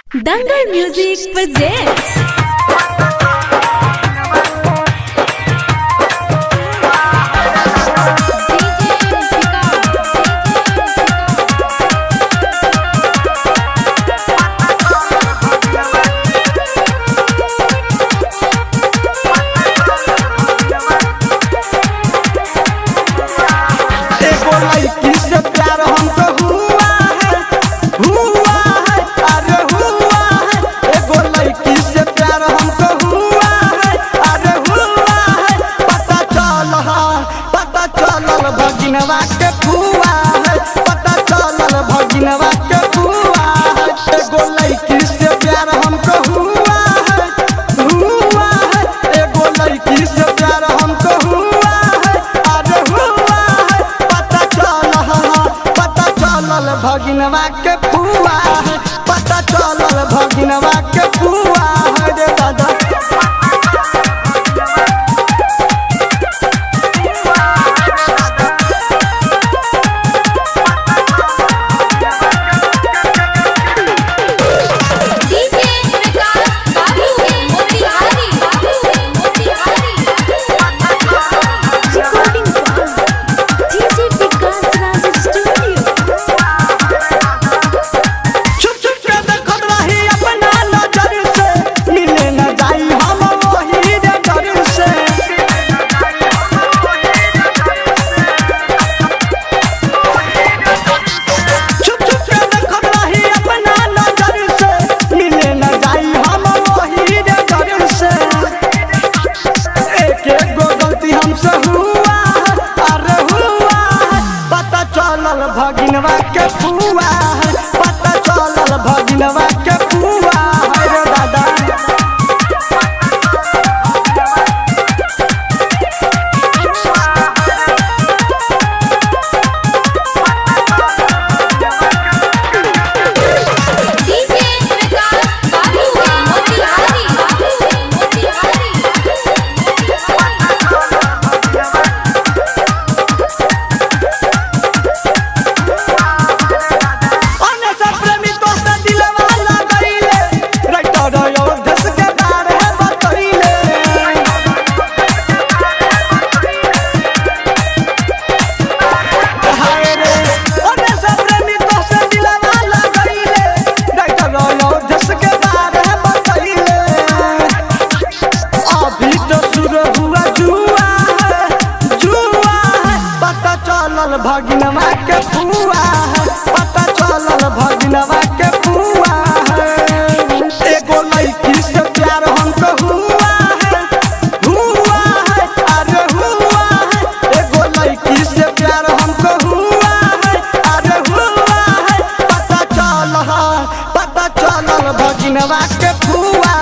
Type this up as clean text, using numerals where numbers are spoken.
दंगल music presents. भगिनवा के फुआ है पता चलल भगिनवा के फुआ है एगो लड़की से प्यार हमको हुआ है एगो लड़की से प्यार हमको हुआ है अरे हुआ है पता चलल भगिनवा के फुआ है पता चलल भगिनवा के फुआ है रे दादा। भगिनवा के फुआ है पता चलल भगिनवा के फुआ है रे दादा। भगिनवा के फुआ है पता चलल भगिनवा के फुआ है एगो लड़की से प्यार हमको हुआ है अरे हुआ है एगो लड़की से प्यार हमको हुआ है अरे हुआ है पता चलल भगिनवा के फुआ